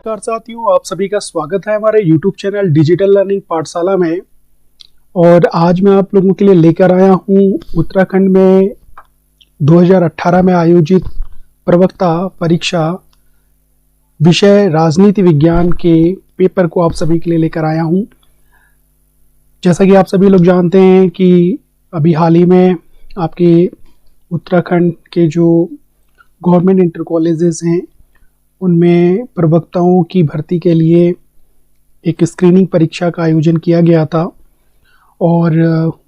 नमस्कार साथियों, आप सभी का स्वागत है हमारे YouTube चैनल डिजिटल लर्निंग पाठशाला में। और आज मैं आप लोगों के लिए लेकर आया हूं उत्तराखंड में 2018 में आयोजित प्रवक्ता परीक्षा विषय राजनीति विज्ञान के पेपर को आप सभी के लिए लेकर आया हूं। जैसा कि आप सभी लोग जानते हैं कि अभी हाल ही में आपके उत्तराखंड के जो गवर्नमेंट इंटर कॉलेजेस हैं उनमें प्रवक्ताओं की भर्ती के लिए एक स्क्रीनिंग परीक्षा का आयोजन किया गया था और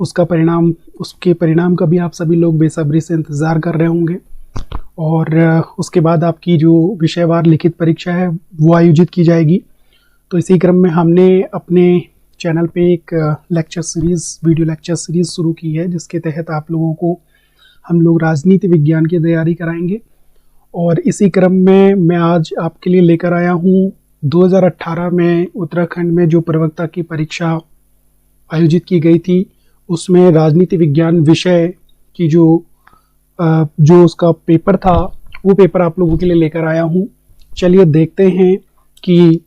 उसके परिणाम का भी आप सभी लोग बेसब्री से इंतज़ार कर रहे होंगे। और उसके बाद आपकी जो विषयवार लिखित परीक्षा है वो आयोजित की जाएगी। तो इसी क्रम में हमने अपने चैनल पे एक वीडियो लेक्चर सीरीज़ शुरू की है, जिसके तहत आप लोगों को हम लोग राजनीति विज्ञान की तैयारी कराएंगे। और इसी क्रम में मैं आज आपके लिए लेकर आया हूँ 2018 में उत्तराखंड में जो प्रवक्ता की परीक्षा आयोजित की गई थी उसमें राजनीति विज्ञान विषय की जो उसका पेपर था वो पेपर आप लोगों के लिए लेकर आया हूँ। चलिए देखते हैं कि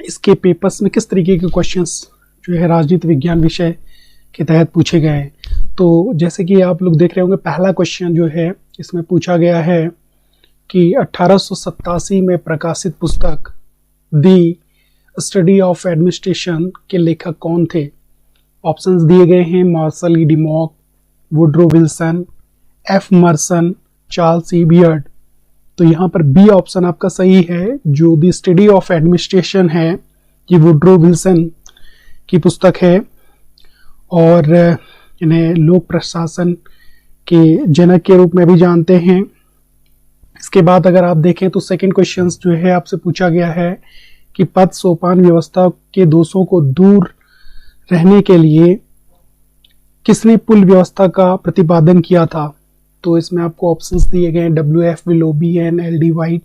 इसके पेपर्स में किस तरीके के क्वेश्चंस जो है राजनीति विज्ञान विषय के तहत पूछे गए हैं। तो जैसे कि आप लोग देख रहे होंगे, पहला क्वेश्चन जो है इसमें पूछा गया है कि 1887 में प्रकाशित पुस्तक दी स्टडी ऑफ एडमिनिस्ट्रेशन के लेखक कौन थे। ऑप्शंस दिए गए हैं Marshall E Dimock, Woodrow Wilson, F Merson, Charles E Beard. तो यहाँ पर बी ऑप्शन आपका सही है। जो दी स्टडी ऑफ एडमिनिस्ट्रेशन है ये वुड्रो विल्सन की पुस्तक है और इन्हें लोक प्रशासन के जनक के रूप में भी जानते हैं। इसके बाद अगर आप देखें तो सेकंड क्वेश्चन जो है आपसे पूछा गया है कि पद सोपान व्यवस्था के दोषों को दूर रहने के लिए किसने पुल व्यवस्था का प्रतिपादन किया था। तो इसमें आपको ऑप्शंस दिए गए हैं WF Willoughby and LD white,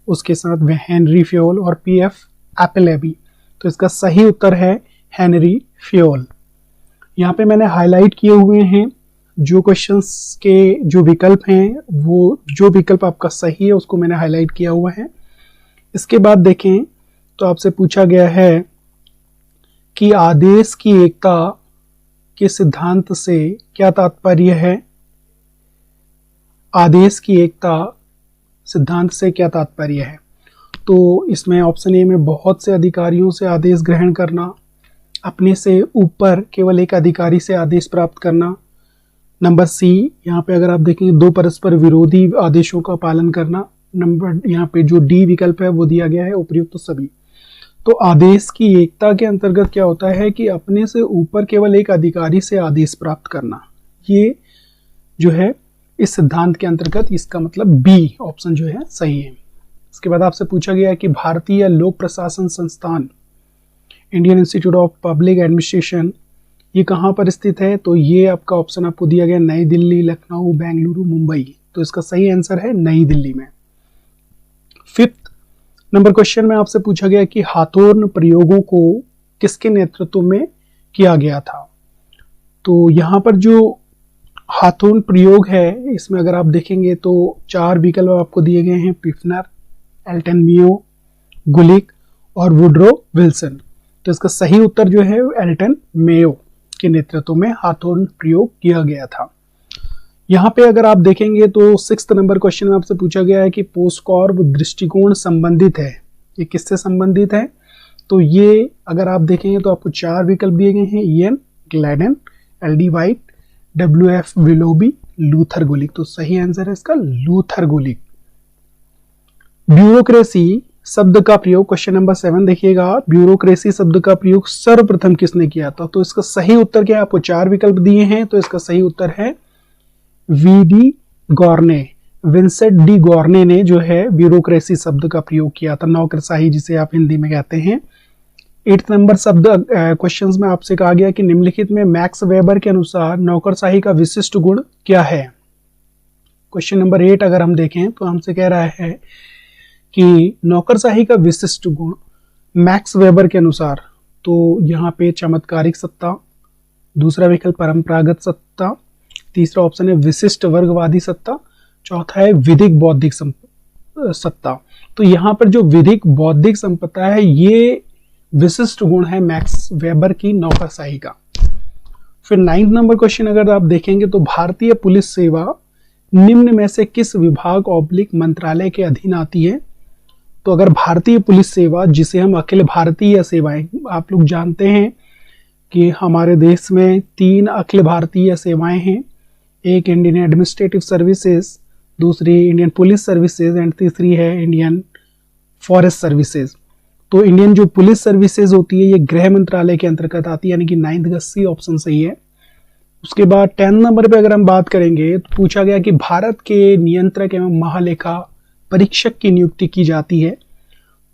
उसके साथ हेनरी फ्योल और PF एपलेबी। तो इसका सही उत्तर है हेनरी फ्योल। यहाँ पे मैंने हाईलाइट किए हुए हैं जो क्वेश्चंस के जो विकल्प हैं, वो जो विकल्प आपका सही है उसको मैंने हाईलाइट किया हुआ है। इसके बाद देखें तो आपसे पूछा गया है कि आदेश की एकता के सिद्धांत से क्या तात्पर्य है। आदेश की एकता सिद्धांत से क्या तात्पर्य है। तो इसमें ऑप्शन ए में बहुत से अधिकारियों से आदेश ग्रहण करना, अपने से ऊपर केवल एक अधिकारी से आदेश प्राप्त करना। नंबर सी, यहाँ पे अगर आप देखेंगे दो परस्पर विरोधी आदेशों का पालन करना। नंबर यहाँ पे जो डी विकल्प है वो दिया गया है उपयुक्त तो सभी। तो आदेश की एकता के अंतर्गत क्या होता है कि अपने से ऊपर केवल एक अधिकारी से आदेश प्राप्त करना, ये जो है इस सिद्धांत के अंतर्गत इसका मतलब बी ऑप्शन जो है सही है। इसके बाद आपसे पूछा गया है कि भारतीय लोक प्रशासन संस्थान Indian institute of public administration ये कहाँ पर स्थित है। तो ये आपका ऑप्शन आपको दिया गया नई दिल्ली, लखनऊ, बेंगलुरु, मुंबई। तो इसका सही आंसर है नई दिल्ली में। फिफ्थ नंबर क्वेश्चन में आपसे पूछा गया कि हाथोर्न प्रयोगों को किसके नेतृत्व में किया गया था। तो यहाँ पर जो हाथोर्न प्रयोग है इसमें अगर आप देखेंगे तो चार विकल्प आपको दिए गए हैं, पिफनर, एल्टन मियो, गुलिक और वुड्रो विल्सन। तो इसका सही उत्तर जो है एल्टन मेयो के नेतृत्व में हाथोर्न प्रयोग किया गया था। यहाँ पे अगर आप देखेंगे तो सिक्स्थ नंबर क्वेश्चन में आपसे पूछा गया है कि पोस्टकॉर्ब दृष्टिकोण संबंधित है, ये किससे संबंधित है। तो ये अगर आप देखेंगे तो आपको चार विकल्प दिए गए हैं, EN Gladden, LD White, WF Willoughby, Luther Gulick. तो सही आंसर है इसका लूथर गुलिक। ब्यूरोक्रेसी शब्द का प्रयोग, क्वेश्चन नंबर 7 देखिएगा, ब्यूरोक्रेसी शब्द का प्रयोग सर्वप्रथम किसने किया था। तो इसका सही उत्तर क्या है, आपको चार विकल्प दिए हैं। तो इसका सही उत्तर है VD गॉर्ने, विंसेंट डी गॉर्ने ने जो है ब्यूरोक्रेसी शब्द का प्रयोग किया था, नौकरशाही जिसे आप हिंदी में कहते हैं। 8 नंबर शब्द क्वेश्चंस में आपसे कहा गया कि निम्नलिखित में मैक्स वेबर के अनुसार नौकरशाही का विशिष्ट गुण क्या है। क्वेश्चन नंबर 8 अगर हम देखें तो हमसे कह रहा है कि नौकरशाही का विशिष्ट गुण मैक्स वेबर के अनुसार, तो यहाँ पे चमत्कारिक सत्ता, दूसरा विकल्प परंपरागत सत्ता, तीसरा ऑप्शन है विशिष्ट वर्गवादी सत्ता, चौथा है विधिक बौद्धिक सत्ता तो यहाँ पर जो विधिक बौद्धिक संपदा है ये विशिष्ट गुण है मैक्स वेबर की नौकरशाही का। फिर 9th नंबर क्वेश्चन अगर आप देखेंगे तो भारतीय पुलिस सेवा निम्न में से किस विभाग ऑब्लिक मंत्रालय के अधीन आती है? तो अगर भारतीय पुलिस सेवा, जिसे हम अखिल भारतीय सेवाएं, आप लोग जानते हैं कि हमारे देश में 3 अखिल भारतीय सेवाएं हैं, एक इंडियन एडमिनिस्ट्रेटिव सर्विसेज, दूसरी इंडियन पुलिस सर्विसेज एंड तीसरी है इंडियन फॉरेस्ट सर्विसेज। तो इंडियन जो पुलिस सर्विसेज होती है ये गृह मंत्रालय के अंतर्गत आती है, यानी कि 9th का सी ऑप्शन सही है। उसके बाद 10 नंबर पे अगर हम बात करेंगे तो पूछा गया कि भारत के नियंत्रक एवं महालेखा परीक्षक की नियुक्ति की जाती है,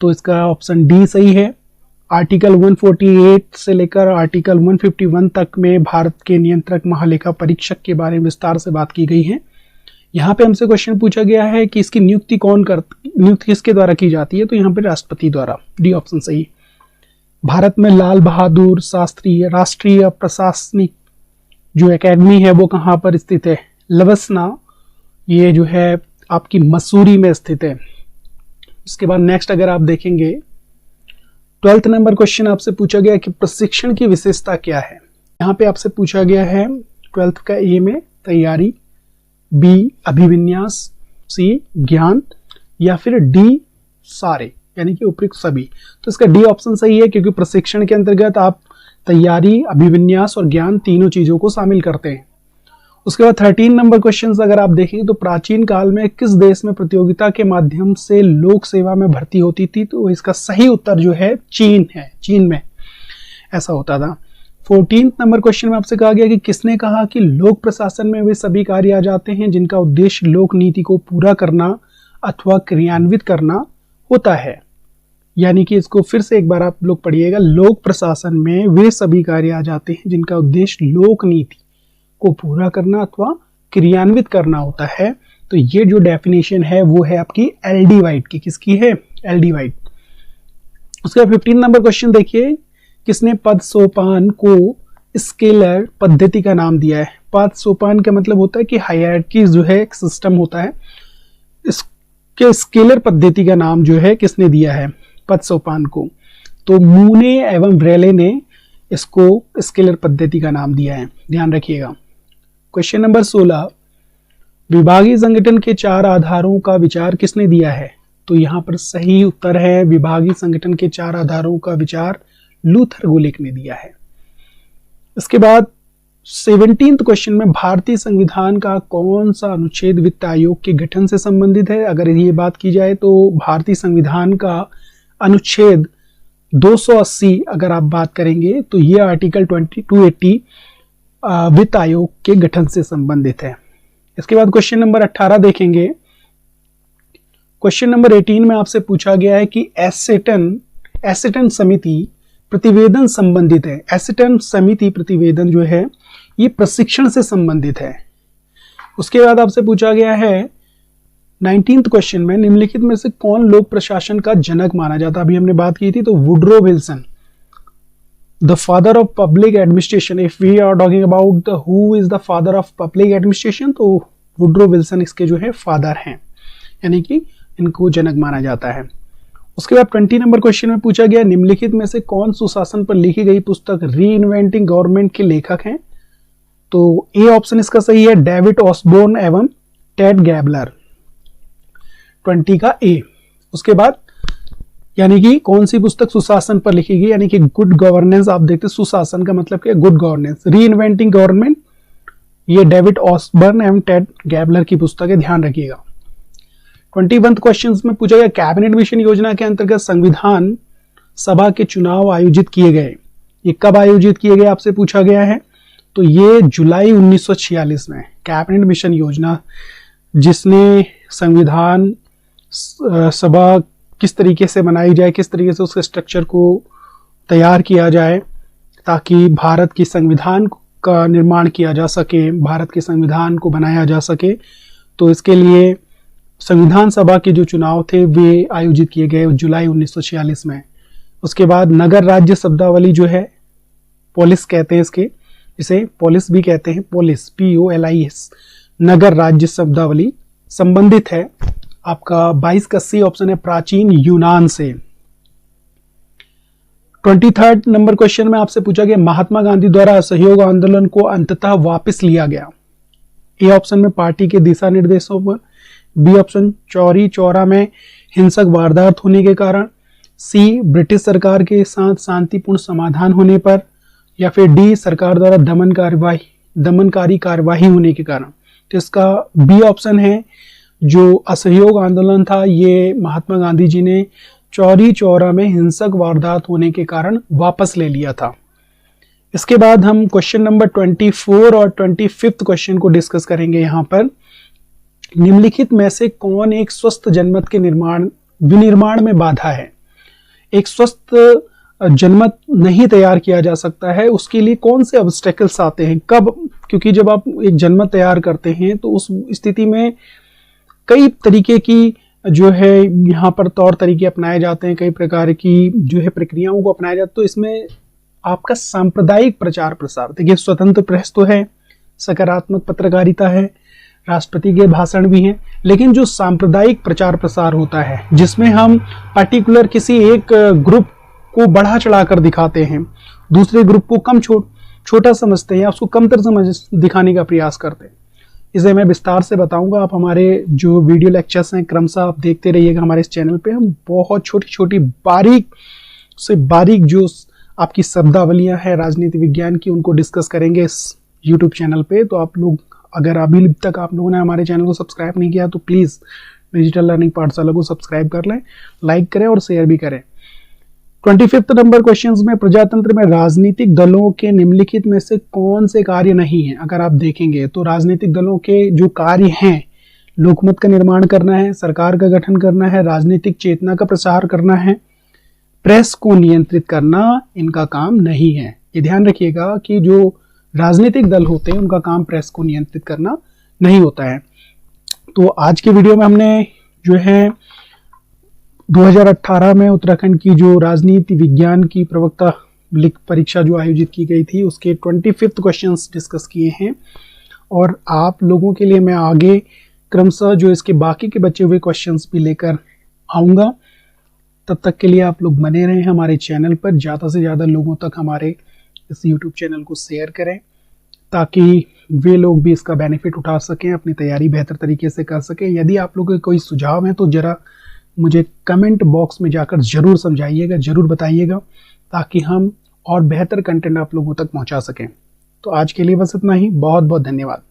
तो इसका ऑप्शन डी सही है। आर्टिकल 148 से लेकर आर्टिकल 151 तक में भारत के नियंत्रक महालेखा परीक्षक के बारे में विस्तार से बात की गई है। यहाँ पे हमसे क्वेश्चन पूछा गया है कि इसकी नियुक्ति नियुक्ति किसके द्वारा की जाती है? तो यहाँ पे राष्ट्रपति द्वारा, डी ऑप्शन सही। भारत में लाल बहादुर शास्त्री राष्ट्रीय प्रशासनिक जो एकेडमी है वो कहाँ पर स्थित है? लवसना, ये जो है आपकी मसूरी में स्थित है। उसके बाद नेक्स्ट अगर आप देखेंगे 12th नंबर क्वेश्चन आपसे पूछा गया कि प्रशिक्षण की विशेषता क्या है? यहाँ पे आपसे पूछा गया है 12th का ए में तैयारी, बी अभिविन्यास, सी ज्ञान या फिर डी सारे, यानी कि उपयुक्त सभी। तो इसका डी ऑप्शन सही है क्योंकि प्रशिक्षण के अंतर्गत आप तैयारी, अभिविन्यास और ज्ञान तीनों चीजों को शामिल करते हैं। उसके बाद 13 नंबर क्वेश्चन अगर आप देखें तो प्राचीन काल में किस देश में प्रतियोगिता के माध्यम से लोक सेवा में भर्ती होती थी? तो इसका सही उत्तर जो है चीन है, चीन में ऐसा होता था। 14 नंबर क्वेश्चन में आपसे कहा गया कि किसने कहा कि लोक प्रशासन में वे सभी कार्य आ जाते हैं जिनका उद्देश्य लोक नीति को पूरा करना अथवा क्रियान्वित करना होता है? यानी कि इसको फिर से एक बार आप लोग पढ़िएगा, लोक प्रशासन में वे सभी कार्य आ जाते हैं जिनका उद्देश्य लोक नीति को पूरा करना अथवा क्रियान्वित करना होता है। तो ये जो डेफिनेशन है वो है आपकी एल.डी. वाइट की। किसकी है? एल.डी. वाइट। उसके बाद 15 नंबर क्वेश्चन देखिए, किसने पद सोपान को स्केलर पद्धति का नाम दिया है? पद सोपान का मतलब होता है कि हायरार्की जो है एक सिस्टम होता है, इसके स्केलर पद्धति का नाम जो है किसने दिया है पद सोपान को? तो मूने एवं ब्रेले ने इसको स्केलर पद्धति का नाम दिया है, ध्यान रखिएगा। क्वेश्चन नंबर 16, विभागीय संगठन के 4 आधारों का विचार किसने दिया है? तो यहाँ पर सही उत्तर है विभागीय संगठन के 4 आधारों का विचार लूथर गुलिक ने दिया है। इसके बाद 17th क्वेश्चन में भारतीय संविधान का कौन सा अनुच्छेद वित्त आयोग के गठन से संबंधित है? अगर ये बात की जाए तो भारतीय संविधान का अनुच्छेद 280 अगर आप बात करेंगे तो ये आर्टिकल 280 वित्त आयोग के गठन से संबंधित है। इसके बाद क्वेश्चन नंबर 18 देखेंगे। क्वेश्चन नंबर 18 में आपसे पूछा गया है कि एसेटन समिति प्रतिवेदन संबंधित है। एसेटन समिति प्रतिवेदन जो है ये प्रशिक्षण से संबंधित है। उसके बाद आपसे पूछा गया है 19th क्वेश्चन में निम्नलिखित में से कौन लोक प्रशासन का जनक माना जाता है? अभी हमने बात की थी, तो Woodrow Wilson, the father of public administration. If we are talking about the who is the father of public administration, तो वुड्रो विल्सन इसके जो है फादर हैं, यानी कि इनको जनक माना जाता है। उसके बाद 20 नंबर क्वेश्चन में पूछा गया निम्नलिखित में से कौन सुशासन पर लिखी गई पुस्तक री इन्वेंटिंग गवर्नमेंट के लेखक हैं? तो ए ऑप्शन इसका सही है, डेविड ऑसबोर्न एवं टेड गैबलर, 20 का ए। उसके बाद यानी कि कौन सी पुस्तक सुशासन पर लिखी गई, यानी कि गुड गवर्नेंस। आप देखते हैं सुशासन का मतलब क्या, गुड गवर्नेंस। री इन्वेंटिंग गवर्नमेंट ये डेविड ऑसबर्न एवं टेड गैबलर की पुस्तक है, ध्यान रखिएगा। 21 क्वेश्चन में पूछा गया कैबिनेट मिशन योजना के अंतर्गत संविधान सभा के चुनाव आयोजित किए गए, ये कब आयोजित किए गए आपसे पूछा गया है? तो ये जुलाई 1946 में कैबिनेट मिशन योजना, जिसने संविधान सभा किस तरीके से बनाई जाए, किस तरीके से उसके स्ट्रक्चर को तैयार किया जाए ताकि भारत की संविधान का निर्माण किया जा सके, भारत के संविधान को बनाया जा सके। तो इसके लिए संविधान सभा के जो चुनाव थे वे आयोजित किए गए जुलाई 1946 में। उसके बाद नगर राज्य शब्दावली जो है, पोलिस कहते हैं इसके, इसे पोलिस भी कहते हैं, पोलिस POLIS, नगर राज्य शब्दावली संबंधित है आपका 22 का सी ऑप्शन है प्राचीन यूनान से। 23rd नंबर क्वेश्चन में आपसे पूछा गया महात्मा गांधी द्वारा असहयोग आंदोलन को अंततः वापस लिया गया। ए ऑप्शन में पार्टी के दिशा निर्देशों पर, बी ऑप्शन चौरी चौरा में हिंसक वारदात होने के कारण, सी ब्रिटिश सरकार के साथ शांतिपूर्ण समाधान होने पर, या फिर डी सरकार द्वारा दमनकारी कार्यवाही होने के कारण। तो इसका बी ऑप्शन है, जो असहयोग आंदोलन था ये महात्मा गांधी जी ने चौरी चौरा में हिंसक वारदात होने के कारण वापस ले लिया था। इसके बाद हम क्वेश्चन नंबर 24 और 25 क्वेश्चन को डिस्कस करेंगे। यहाँ पर निम्नलिखित में से कौन एक स्वस्थ जनमत के विनिर्माण में बाधा है? एक स्वस्थ जनमत नहीं तैयार किया जा सकता है, उसके लिए कौन से ऑब्स्टेकल्स आते हैं, कब? क्योंकि जब आप एक जनमत तैयार करते हैं तो उस स्थिति में कई तरीके की जो है यहाँ पर तौर तरीके अपनाए जाते हैं, कई प्रकार की जो है प्रक्रियाओं को अपनाया जाता है। तो इसमें आपका सांप्रदायिक प्रचार प्रसार, देखिए स्वतंत्र प्रेस तो है, सकारात्मक पत्रकारिता है, राष्ट्रपति के भाषण भी हैं, लेकिन जो सांप्रदायिक प्रचार प्रसार होता है जिसमें हम पर्टिकुलर किसी एक ग्रुप को बढ़ा चढ़ाकर दिखाते हैं, दूसरे ग्रुप को कम छोटा समझते हैं या उसको कमतर समझ दिखाने का प्रयास करते हैं, इसे मैं विस्तार से बताऊंगा। आप हमारे जो वीडियो लेक्चर्स हैं क्रमशः आप देखते रहिएगा हमारे इस चैनल पे। हम बहुत छोटी छोटी बारीक जो आपकी शब्दावलियां हैं राजनीति विज्ञान की, उनको डिस्कस करेंगे इस यूट्यूब चैनल पे। तो आप लोग अगर अभी तक आप लोगों ने हमारे चैनल को सब्सक्राइब नहीं किया तो प्लीज़ डिजिटल लर्निंग पाठशाला को सब्सक्राइब कर लें, लाइक करें और शेयर भी करें। 25 नंबर क्वेश्चन में प्रजातंत्र में राजनीतिक दलों के निम्नलिखित में से कौन से कार्य नहीं है? अगर आप देखेंगे तो राजनीतिक दलों के जो कार्य हैं, लोकमत का निर्माण करना है, सरकार का गठन करना है, राजनीतिक चेतना का प्रसार करना है, प्रेस को नियंत्रित करना, इनका काम नहीं है। ये ध्यान रखिएगा कि जो राजनीतिक दल होते हैं उनका काम प्रेस को नियंत्रित करना नहीं होता है। तो आज के वीडियो में हमने जो है 2018 में उत्तराखंड की जो राजनीति विज्ञान की प्रवक्ता परीक्षा जो आयोजित की गई थी उसके 25 क्वेश्चंस डिस्कस किए हैं, और आप लोगों के लिए मैं आगे क्रमशः जो इसके बाकी के बचे हुए क्वेश्चंस भी लेकर आऊँगा। तब तक के लिए आप लोग बने रहें हमारे चैनल पर, ज़्यादा से ज़्यादा लोगों तक हमारे इस यूट्यूब चैनल को शेयर करें ताकि वे लोग भी इसका बेनिफिट उठा सकें, अपनी तैयारी बेहतर तरीके से कर सकें। यदि आप लोगों के कोई सुझाव हैं तो ज़रा मुझे कमेंट बॉक्स में जाकर ज़रूर समझाइएगा, ज़रूर बताइएगा, ताकि हम और बेहतर कंटेंट आप लोगों तक पहुंचा सकें। तो आज के लिए बस इतना ही। बहुत बहुत धन्यवाद।